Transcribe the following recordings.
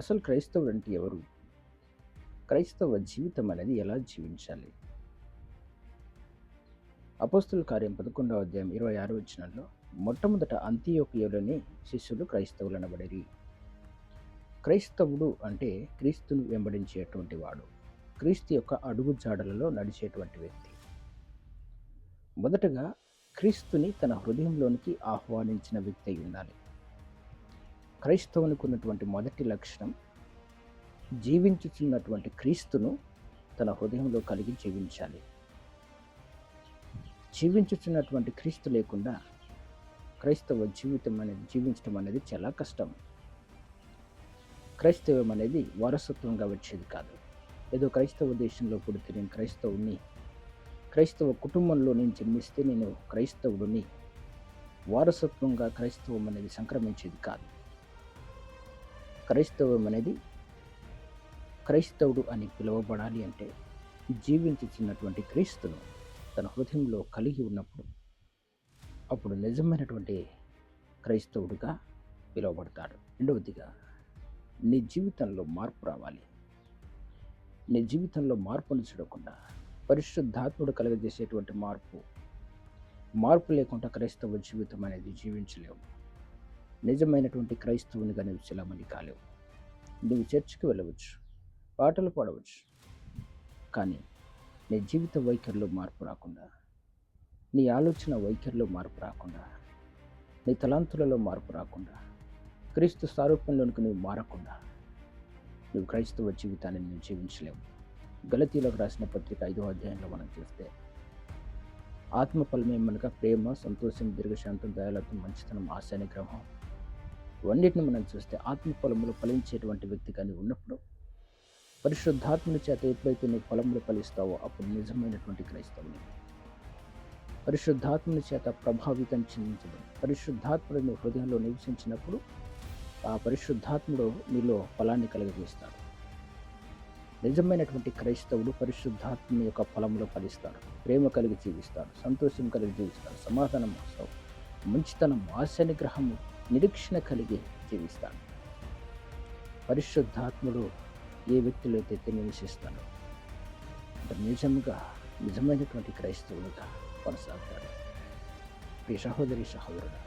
అసలు క్రైస్తవుడు అంటే ఎవరు? క్రైస్తవ జీవితం అనేది ఎలా జీవించాలి? అపోస్తుల కార్యం 11వ అధ్యాయం 26వ వచనంలో మొట్టమొదట అంతియొకయలోని శిష్యులు క్రైస్తవులనబడిరి. క్రైస్తవుడు అంటే క్రీస్తును వెంబడించేటువంటి వాడు. క్రీస్తు యొక్క అడుగు జాడలలో నడిచేటువంటి వ్యక్తి. మొదటగా క్రీస్తుని తన హృదయంలోనికి ఆహ్వానించిన వ్యక్తి అయి ఉండాలి. క్రైస్తవునికి ఉన్నటువంటి మొదటి లక్షణం జీవించుచున్నటువంటి క్రీస్తును తన హృదయంలో కలిగి జీవించాలి. జీవించుచున్నటువంటి క్రీస్తు లేకుండా క్రైస్తవ జీవించడం అనేది చాలా కష్టం. క్రైస్తవం అనేది వారసత్వంగా వచ్చేది కాదు. ఏదో క్రైస్తవ దేశంలో పుడితే నేను క్రైస్తవుని, క్రైస్తవ కుటుంబంలో నేను జన్మిస్తే నేను క్రైస్తవుడిని, వారసత్వంగా క్రైస్తవం అనేది సంక్రమించేది కాదు. క్రైస్తవం అనేది క్రైస్తవుడు అని పిలువబడాలి అంటే జీవించుచున్నటువంటి క్రీస్తును తన హృదయంలో కలిగి ఉన్నప్పుడు అప్పుడు నిజమైనటువంటి క్రైస్తవుడిగా పిలువబడతాడు. రెండవదిగా నీ జీవితంలో మార్పు రావాలి. నీ జీవితంలో మార్పును చూడకుండా పరిశుద్ధాత్ముడు కలుగజేసేటువంటి మార్పు లేకుండా క్రైస్తవ జీవితం అనేది జీవించలేవు. నిజమైనటువంటి క్రైస్తవునిగా నువ్వు చలామణి కాలేవు. నువ్వు చర్చికి వెళ్ళవచ్చు, పాటలు పాడవచ్చు, కానీ నీ జీవిత వైఖరిలో మార్పు రాకుండా, నీ ఆలోచన వైఖరిలో మార్పు రాకుండా, నీ తలాంతులలో మార్పు రాకుండా, క్రీస్తు సారూప్యంలోనికి నువ్వు మారకుండా నువ్వు క్రైస్తవ జీవితాన్ని నువ్వు జీవించలేవు. గలతీయులకు రాసిన పత్రిక 5వ అధ్యాయంలో మనం చూస్తే ఆత్మఫలమేమనగా ప్రేమ, సంతోషం, దీర్ఘశాంతం, దయాలత్వం, మంచితనం, ఆశ, నిగ్రహం, ఇవన్నిటిని మనం చూస్తే ఆత్మఫలములు ఫలించేటువంటి వ్యక్తిగా నువ్వు ఉన్నప్పుడు, పరిశుద్ధాత్మని చేత ఎప్పుడైతే నువ్వు ఫలములు ఫలిస్తావో అప్పుడు నిజమైనటువంటి క్రైస్తవుని. పరిశుద్ధాత్మని చేత ప్రభావితం చెందించబడి పరిశుద్ధాత్ముడు నువ్వు హృదయంలో నివసించినప్పుడు ఆ పరిశుద్ధాత్ముడు నీలో ఫలాన్ని కలుగజేస్తాడు. నిజమైనటువంటి క్రైస్తవుడు పరిశుద్ధాత్మని యొక్క ఫలములో ఫలిస్తాడు. ప్రేమ కలిగి జీవిస్తాడు, సంతోషం కలిగి జీవిస్తాడు, సమాధానం, మంచితనం, ఆశ, నిగ్రహము, నిరీక్షణ కలిగి జీవిస్తాడు. పరిశుద్ధాత్ముడు ఏ వ్యక్తిలో అయితే నివసిస్తాడో నిజమైనటువంటి క్రైస్తవులుగా కొనసాగుతాడు. ఈ సహోదరి సహోదరుడు,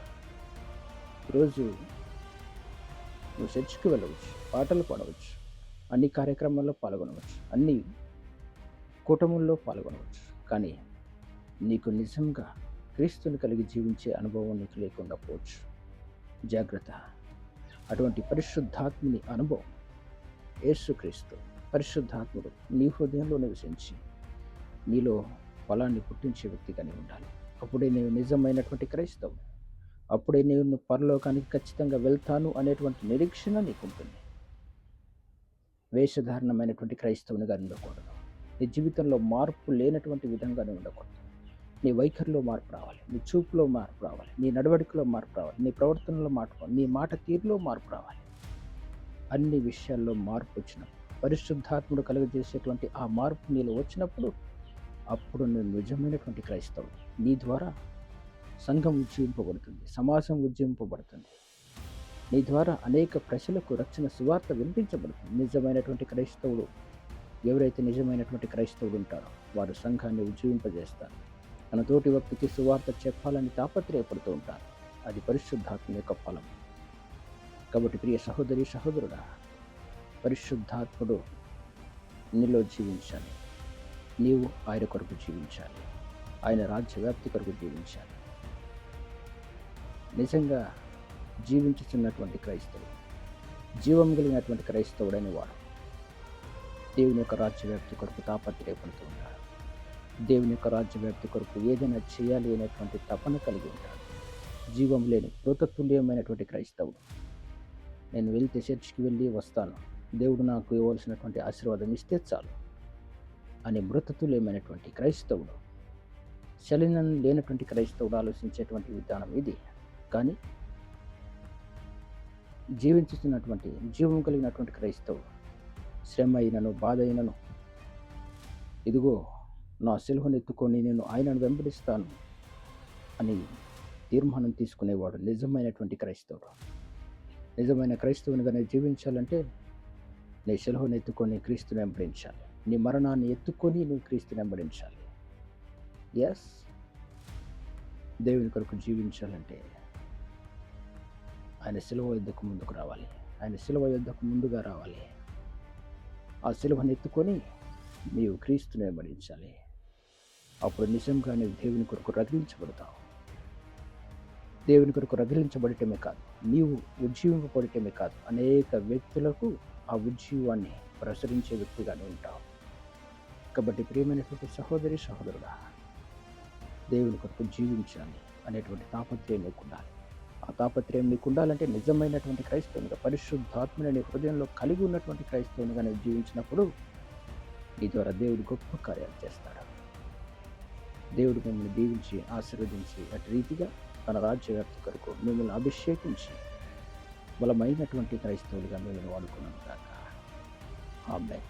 ఈరోజు నువ్వు చర్చికి వెళ్ళవచ్చు, పాటలు పాడవచ్చు, అన్ని కార్యక్రమాల్లో పాల్గొనవచ్చు, అన్ని కూటముల్లో పాల్గొనవచ్చు, కానీ నీకు నిజంగా క్రీస్తుని కలిగి జీవించే అనుభవం నీకు లేకుండా పోవచ్చు. జాగ్రత్త. అటువంటి పరిశుద్ధాత్ముని అనుభవం యేసుక్రీస్తు పరిశుద్ధాత్ముడు నీ హృదయంలో నివసించి నీలో ఫలాన్ని పుట్టించే వ్యక్తిగానే ఉండాలి. అప్పుడే నేను నిజమైనటువంటి క్రైస్తవు. అప్పుడే నేను పరలోకానికి ఖచ్చితంగా వెళ్తాను అనేటువంటి నిరీక్షణ నీకు ఉంటుంది. వేషధారణమైనటువంటి క్రైస్తవునిగా ఉండకూడదు. నీ జీవితంలో మార్పు లేనటువంటి విధంగానే ఉండకూడదు. నీ వైఖరిలో మార్పు రావాలి, నీ చూపులో మార్పు రావాలి, నీ నడవడికలో మార్పు రావాలి, నీ ప్రవర్తనలో మార్పు రావాలి, నీ మాట తీరులో మార్పు రావాలి. అన్ని విషయాల్లో మార్పు వచ్చినప్పుడు, పరిశుద్ధాత్ముడు కలుగజేసేటువంటి ఆ మార్పు నీలో వచ్చినప్పుడు అప్పుడు నువ్వు నిజమైనటువంటి క్రైస్తవుడు. నీ ద్వారా సంఘం ఉజ్జీవింపబడుతుంది, సమాజం ఉజ్జీవింపబడుతుంది. నీ ద్వారా అనేక ప్రజలకు రక్షణ సువార్త వినిపించబడుతుంది. నిజమైనటువంటి క్రైస్తవుడు, ఎవరైతే నిజమైనటువంటి క్రైస్తవుడు ఉంటారో వారు సంఘాన్ని ఉజ్జీవింపజేస్తారు. తన తోటి వ్యక్తికి సువార్త చెప్పాలని తాపత్రయపడుతూ ఉంటారు. అది పరిశుద్ధాత్మ యొక్క ఫలం. కాబట్టి ప్రియ సహోదరి సహోదరుడా, పరిశుద్ధాత్ముడు నీలో జీవించాలి. నీవు ఆయన కొరకు జీవించాలి, ఆయన రాజ్య వ్యాప్తి కొరకు జీవించాలి. నిజంగా జీవించుతున్నటువంటి క్రైస్తవుడు, జీవం కలిగినటువంటి క్రైస్తవుడైన వాడు దేవుని యొక్క రాజ్య వ్యాప్తి కొరకు తాపత్రయపడుతూ ఉంటాడు. దేవుని యొక్క రాజ్య వ్యాప్తి కొరకు ఏదైనా చేయాలి అనేటువంటి తపన కలిగి ఉంటాడు. జీవం లేని మృతతుల్యమైనటువంటి క్రైస్తవుడు, నేను వెళ్తే చర్చికి వెళ్ళి వస్తాను, దేవుడు నాకు ఇవ్వాల్సినటువంటి ఆశీర్వాదం ఇస్తే చాలు అని మృతతుల్యమైనటువంటి క్రైస్తవుడు, చలనం లేనటువంటి క్రైస్తవుడు ఆలోచించేటువంటి విధానం ఇది. కానీ జీవించుతున్నటువంటి జీవం కలిగినటువంటి క్రైస్తవుడు శ్రమ అయినను బాధ అయినను, ఇదిగో నా సిలువను ఎత్తుకొని నేను ఆయనను వెంబడిస్తాను అని తీర్మానం తీసుకునేవాడు నిజమైనటువంటి క్రైస్తవుడు. నిజమైన క్రైస్తవునిగానే జీవించాలంటే నీ సిలువను ఎత్తుకొని క్రీస్తుని వెంబడించాలి. నీ మరణాన్ని ఎత్తుకొని నువ్వు క్రీస్తుని వెంబడించాలి. ఎస్, దేవుని కొరకు జీవించాలంటే ఆయన సిలువ యుద్ధకు ముందుకు రావాలి. ఆయన సిలువ యుద్ధకు ముందుగా రావాలి. ఆ సిలువను ఎత్తుకొని నీవు క్రీస్తుని వెంబడించాలి. అప్పుడు నిజంగా నీవు దేవుని కొరకు రగిలించబడతావు. దేవుని కొరకు రగిలించబడటమే కాదు, నీవు ఉజ్జీవింపబడటమే కాదు, అనేక వ్యక్తులకు ఆ ఉజ్జీవాన్ని ప్రసరించే వ్యక్తిగానే ఉంటావు. కాబట్టి ప్రియమైనటువంటి సహోదరి సహోదరుడా, దేవుని కొరకు జీవించాలి అనేటువంటి తాపత్రయం నీకు ఉండాలి. ఆ తాపత్రయం నీకు ఉండాలంటే నిజమైనటువంటి క్రైస్తవునిగా, పరిశుద్ధాత్మని నీ హృదయంలో కలిగి ఉన్నటువంటి క్రైస్తవునిగా నువ్వు జీవించినప్పుడు నీ ద్వారా దేవుడు గొప్ప కార్యాలు చేస్తాడు. దేవుడు మిమ్మల్ని దీవించి ఆశీర్వదించి అటు రీతిగా తన రాజ్యవ్యాప్తి కొరకు మిమ్మల్ని అభిషేకించి బలమైనటువంటి క్రైస్తవులుగా మిమ్మల్ని వాడుకున్నాను కాక. ఆమేన్.